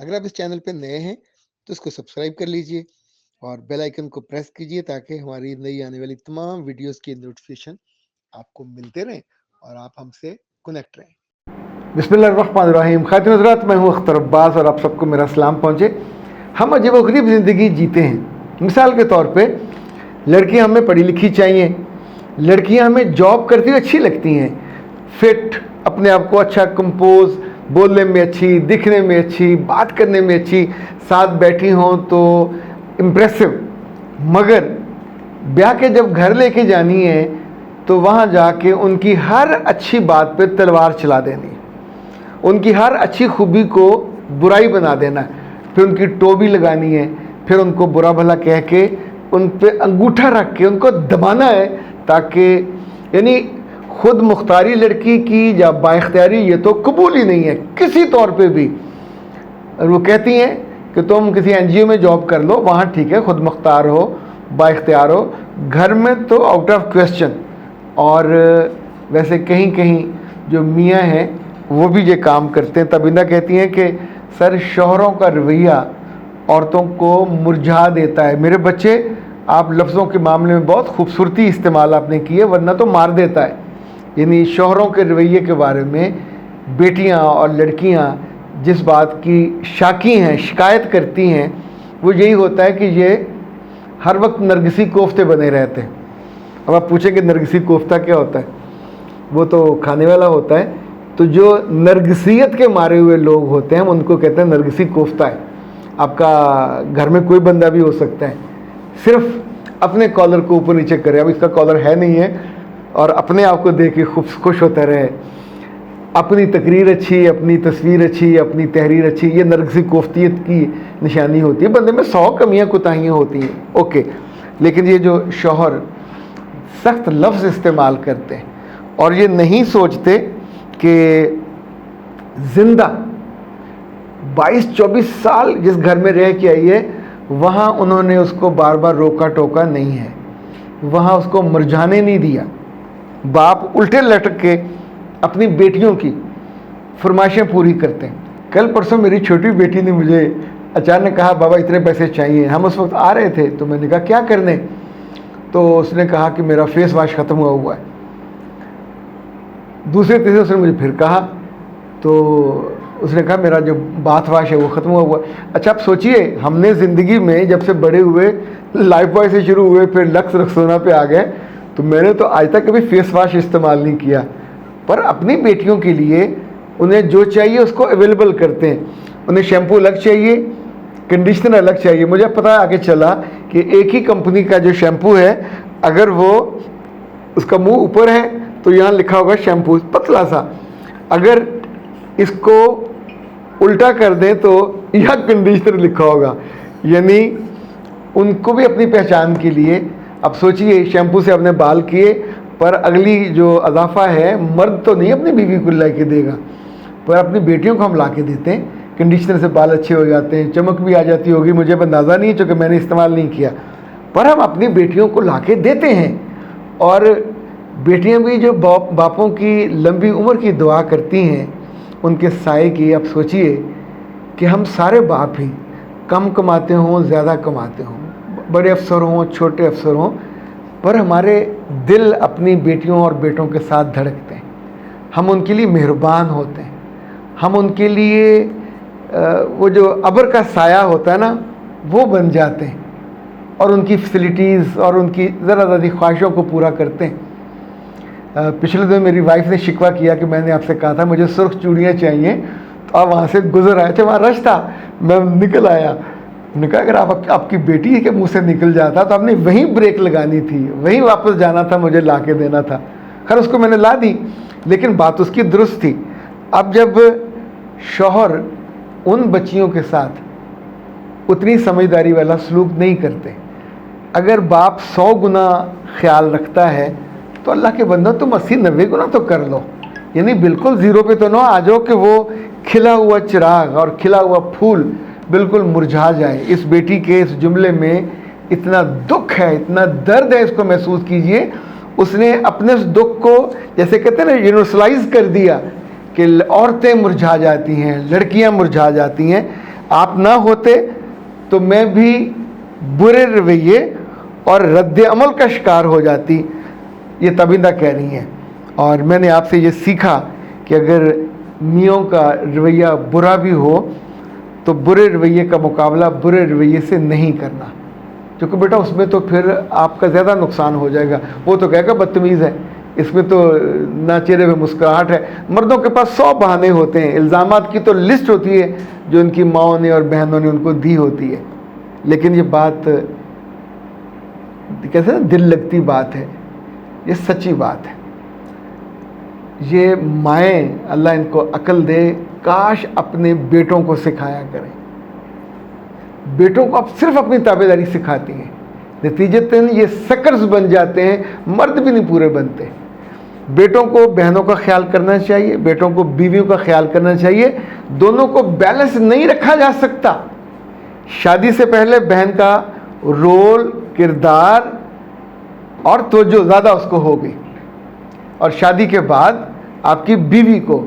अगर आप इस चैनल पे नए हैं तो इसको सब्सक्राइब कर लीजिए और बेल आइकन को प्रेस कीजिए ताकि हमारी नई आने वाली तमाम वीडियोस की नोटिफिकेशन आपको मिलते रहें और आप हमसे कनेक्ट रहें। बिस्मिल्लाहिर्रहमानिर्रहीम। खातिन हज़रात, मैं हूँ अख्तर अब्बास और आप सबको मेरा सलाम पहुँचे। हम अजीब-ओ-गरीब ज़िंदगी जीते हैं। मिसाल के तौर पे लड़कियाँ हमें पढ़ी लिखी चाहिए, लड़कियाँ हमें जॉब करती हुई अच्छी लगती हैं, फिट, अपने आप को अच्छा कंपोज, बोलने में अच्छी, दिखने में अच्छी, बात करने में अच्छी, साथ बैठी हों तो इम्प्रेसिव। मगर ब्याह के जब घर लेके जानी है तो वहाँ जाके उनकी हर अच्छी बात पे तलवार चला देनी, उनकी हर अच्छी खूबी को बुराई बना देना, फिर उनकी टोबी लगानी है, फिर उनको बुरा भला कह के उन पे अंगूठा रख के उनको दबाना है, ताकि यानी खुद मुख्तारी लड़की की या बाइख्तियारी ये तो कबूल ही नहीं है किसी तौर पे भी। और वो कहती हैं कि तुम किसी एनजीओ में जॉब कर लो, वहाँ ठीक है, खुद मुख्तार हो, बाइख्तियार हो, घर में तो आउट ऑफ क्वेश्चन। और वैसे कहीं कहीं जो मियाँ हैं वो भी ये काम करते हैं। तबिंदा कहती हैं कि सर, शौहरों का रवैया औरतों को मुरझा देता है। मेरे बच्चे, आप लफ्ज़ों के मामले में बहुत खूबसूरती इस्तेमाल आपने की है, वरना तो मार देता है। यानी शौहरों के रवैये के बारे में बेटियां और लड़कियां जिस बात की शाकी हैं, शिकायत करती हैं, वो यही होता है कि ये हर वक्त नरगिसी कोफ्ते बने रहते हैं। अब आप पूछेंगे नरगिसी कोफ्ता क्या होता है, वो तो खाने वाला होता है। तो जो नरगिसियत के मारे हुए लोग होते हैं उनको कहते हैं नरगिसी कोफ्ता है। आपका घर में कोई बंदा भी हो सकता है, सिर्फ अपने कॉलर को ऊपर नीचे करे, अब इसका कॉलर है नहीं है, और अपने आप को देख के खुश होता रहे, अपनी तकरीर अच्छी, अपनी तस्वीर अच्छी, अपनी तहरीर अच्छी, ये नरगिसी कोफ्तियत की निशानी होती है। बंदे में 100 कमियाँ कोताहियाँ होती हैं, ओके। लेकिन ये जो शौहर सख्त लफ्ज़ इस्तेमाल करते हैं और ये नहीं सोचते कि जिंदा 22-24 साल जिस घर में रह के आई है वहाँ उन्होंने उसको बार बार रोका टोका नहीं है, वहाँ उसको मुरझाने नहीं दिया। बाप उल्टे लटक के अपनी बेटियों की फरमाइशें पूरी करते हैं। कल परसों मेरी छोटी बेटी ने मुझे अचानक कहा, बाबा इतने पैसे चाहिए। हम उस वक्त आ रहे थे तो मैंने कहा क्या करने, तो उसने कहा कि मेरा फेस वॉश ख़त्म हुआ है। दूसरे तीसरे उसने मुझे फिर कहा, तो उसने कहा मेरा जो बाथ वाश है वो ख़त्म हुआ है। अच्छा, आप सोचिए, हमने ज़िंदगी में जब से बड़े हुए लाइफ बॉय से शुरू हुए, फिर लक्स रक्सोना पे आ गए, तो मैंने तो आज तक कभी फेस वाश इस्तेमाल नहीं किया। पर अपनी बेटियों के लिए उन्हें जो चाहिए उसको अवेलेबल करते हैं। उन्हें शैम्पू अलग चाहिए, कंडीशनर अलग चाहिए। मुझे पता आगे चला कि एक ही कंपनी का जो शैम्पू है, अगर वो उसका मुंह ऊपर है तो यहाँ लिखा होगा शैम्पू पतला सा, अगर इसको उल्टा कर दें तो यहाँ कंडीशनर लिखा होगा। यानी उनको भी अपनी पहचान के लिए, अब सोचिए, शैम्पू से अपने बाल किए, पर अगली जो अजाफा है, मर्द तो नहीं अपनी बीवी को ला के देगा, पर अपनी बेटियों को हम ला के देते हैं। कंडीशनर से बाल अच्छे हो जाते हैं, चमक भी आ जाती होगी, मुझे अंदाज़ा नहीं है चूँकि मैंने इस्तेमाल नहीं किया, पर हम अपनी बेटियों को ला के देते हैं। और बेटियां भी जो बापों की लंबी उम्र की दुआ करती हैं, उनके साए की। अब सोचिए कि हम सारे बाप ही कम कमाते हों, ज़्यादा कमाते हों, बड़े अफसर हों, छोटे अफसर हों, पर हमारे दिल अपनी बेटियों और बेटों के साथ धड़कते हैं। हम उनके लिए मेहरबान होते हैं, हम उनके लिए वो जो अबर का साया होता है ना, वो बन जाते हैं, और उनकी फैसिलिटीज़ और उनकी ज़रा ज़्यादा ख्वाहिशों को पूरा करते हैं। पिछले दिन मेरी वाइफ ने शिकवा किया कि मैंने आपसे कहा था मुझे सुर्ख चूड़ियाँ चाहिए, तो आप वहाँ से गुजर आए थे, वहाँ रश था, मैं निकल आया। उन्होंने कहा अगर आपकी बेटी के मुंह से निकल जाता तो आपने वहीं ब्रेक लगानी थी, वहीं वापस जाना था, मुझे ला के देना था। खैर उसको मैंने ला दी, लेकिन बात उसकी दुरुस्त थी। अब जब शौहर उन बच्चियों के साथ उतनी समझदारी वाला सलूक नहीं करते, अगर बाप 100 गुना ख्याल रखता है तो अल्लाह के बंदो तुम 80-90 गुना तो कर लो। यानी बिल्कुल ज़ीरो पे तो ना आ जाओ कि वो खिला हुआ चिराग और खिला हुआ फूल बिल्कुल मुरझा जाए। इस बेटी के इस जुमले में इतना दुख है, इतना दर्द है, इसको महसूस कीजिए। उसने अपने उस दुख को, जैसे कहते हैं ना, यूनिवर्सलाइज कर दिया कि औरतें मुरझा जाती हैं, लड़कियां मुरझा जाती हैं। आप ना होते तो मैं भी बुरे रवैये और रद्द अमल का शिकार हो जाती, ये तबिंदा कह रही हैं। और मैंने आपसे ये सीखा कि अगर मियों का रवैया बुरा भी हो तो बुरे रवैये का मुकाबला बुरे रवैये से नहीं करना, क्योंकि बेटा उसमें तो फिर आपका ज़्यादा नुकसान हो जाएगा। वो तो कहेगा बदतमीज़ है, इसमें तो ना चेहरे पे मुस्कुराहट है। मर्दों के पास 100 बहाने होते हैं, इल्ज़ामात की तो लिस्ट होती है जो उनकी माओं ने और बहनों ने उनको दी होती है। लेकिन ये बात कैसे ना दिल लगती बात है, ये सच्ची बात है। ये माएँ, अल्लाह इनको अक्ल दे, काश अपने बेटों को सिखाया करें। बेटों को आप सिर्फ अपनी ताबेदारी सिखाती हैं, नतीजतन ये सकर्स बन जाते हैं, मर्द भी नहीं पूरे बनते। बेटों को बहनों का ख्याल करना चाहिए, बेटों को बीवियों का ख्याल करना चाहिए। दोनों को बैलेंस नहीं रखा जा सकता। शादी से पहले बहन का रोल, किरदार और तवज्जो ज़्यादा उसको होगी, और शादी के बाद आपकी बीवी को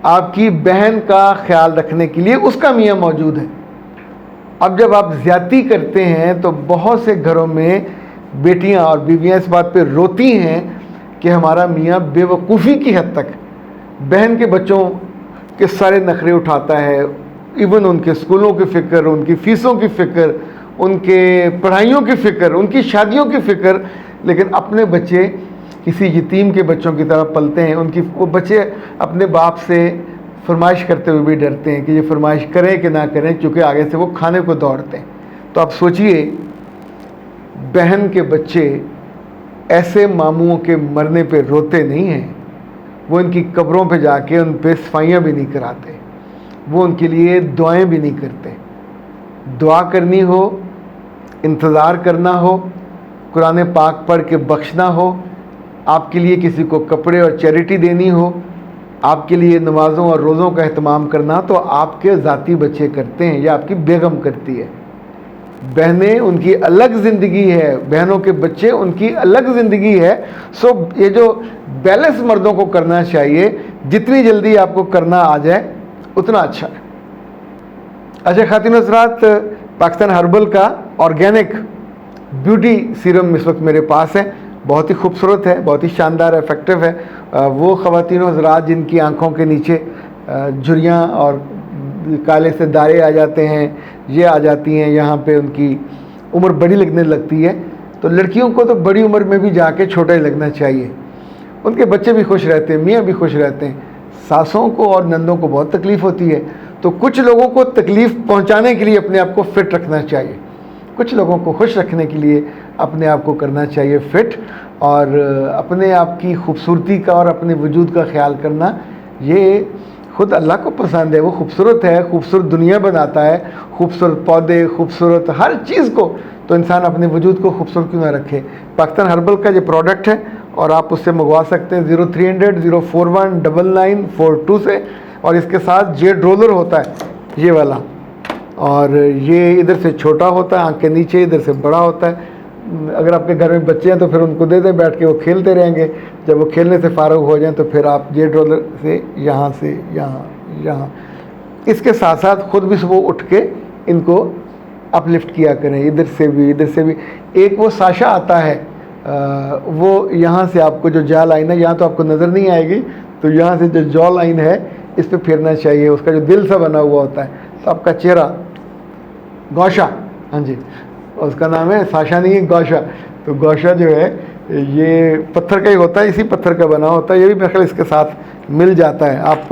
आपकी बहन का ख्याल रखने के लिए उसका मियाँ मौजूद है। अब जब आप ज़्यादती करते हैं तो बहुत से घरों में बेटियां और बीवियां इस बात पे रोती हैं कि हमारा मियाँ बेवकूफ़ी की हद तक बहन के बच्चों के सारे नखरे उठाता है, इवन उनके स्कूलों की फ़िक्र, उनकी फ़ीसों की फ़िक्र, उनके पढ़ाइयों की फ़िक्र, उनकी शादियों की फ़िक्र, लेकिन अपने बच्चे किसी यतीम के बच्चों की तरह पलते हैं। वो बच्चे अपने बाप से फरमाइश करते हुए भी डरते हैं कि ये फरमाइश करें कि ना करें, क्योंकि आगे से वो खाने को दौड़ते हैं। तो आप सोचिए, बहन के बच्चे ऐसे मामूओं के मरने पे रोते नहीं हैं, वो इनकी कब्रों पे जाके उन पे सफाइयाँ भी नहीं कराते, वो उनके लिए दुआएं भी नहीं करते। दुआ करनी हो, इंतज़ार करना हो, कुरान पाक पढ़ के बख्शना हो, आपके लिए किसी को कपड़े और चैरिटी देनी हो, आपके लिए नमाज़ों और रोज़ों का अहतमाम करना, तो आपके ज़ाती बच्चे करते हैं या आपकी बेगम करती है। बहनें, उनकी अलग ज़िंदगी है, बहनों के बच्चे उनकी अलग ज़िंदगी है। सो ये जो बैलेंस मर्दों को करना चाहिए, जितनी जल्दी आपको करना आ जाए उतना अच्छा है। अच्छा ख़ातिन हज़रात, पाकिस्तान हर्बल का ऑर्गेनिक ब्यूटी सीरम इस वक्त मेरे पास है। बहुत ही खूबसूरत है, बहुत ही शानदार, इफेक्टिव है। वो ख़वातीन हज़रात जिनकी आँखों के नीचे झुर्रियाँ और काले से दारे आ जाते हैं, ये आ जाती हैं, यहाँ पे उनकी उम्र बड़ी लगने लगती है, तो लड़कियों को तो बड़ी उम्र में भी जाके छोटा ही लगना चाहिए। उनके बच्चे भी खुश रहते हैं, मियाँ भी खुश रहते हैं। सासों को और नंदों को बहुत तकलीफ़ होती है, तो कुछ लोगों को तकलीफ़ पहुँचाने के लिए अपने आप को फ़िट रखना चाहिए, कुछ लोगों को खुश रखने के लिए अपने आप को करना चाहिए फ़िट, और अपने आप की खूबसूरती का और अपने वजूद का ख्याल करना, ये खुद अल्लाह को पसंद है। वो खूबसूरत है, खूबसूरत दुनिया बनाता है, खूबसूरत पौधे, खूबसूरत हर चीज़ को, तो इंसान अपने वजूद को खूबसूरत क्यों ना रखे। पाकिस्तान हर्बल का ये प्रोडक्ट है और आप उससे मंगवा सकते हैं 0300 041 9942 से। और इसके साथ जेड रोलर होता है, ये वाला, और ये इधर से छोटा होता है, आँख के नीचे, इधर से बड़ा होता है। अगर आपके घर में बच्चे हैं तो फिर उनको दे दें, बैठ के वो खेलते रहेंगे। जब वो खेलने से फारुग हो जाएं तो फिर आप जेड रोलर से यहाँ इसके साथ साथ खुद भी सुबह उठ के इनको अपलिफ्ट किया करें, इधर से भी, इधर से भी। एक वो साशा आता है, वो यहाँ से आपको जो जॉ लाइन है, यहाँ तो आपको नज़र नहीं आएगी, तो यहाँ से जो जॉ लाइन है इस पर फेरना चाहिए, उसका जो दिल सा बना हुआ होता है, तो आपका चेहरा गौशा, हाँ जी, उसका नाम है साशा नहीं है, गौशा। तो गौशा जो है ये पत्थर का ही होता है, इसी पत्थर का बना होता है, ये भी मेरे ख्याल इसके साथ मिल जाता है। आप,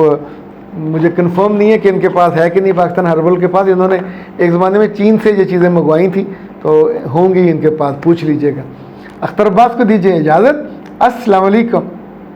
मुझे कंफर्म नहीं है कि इनके पास है कि नहीं, पाकिस्तान हर्बल के पास, इन्होंने एक ज़माने में चीन से ये चीज़ें मंगवाई थी, तो होंगी इनके पास, पूछ लीजिएगा। अख्तर अब्बास को दीजिए इजाज़त। अस्सलाम वालेकुम।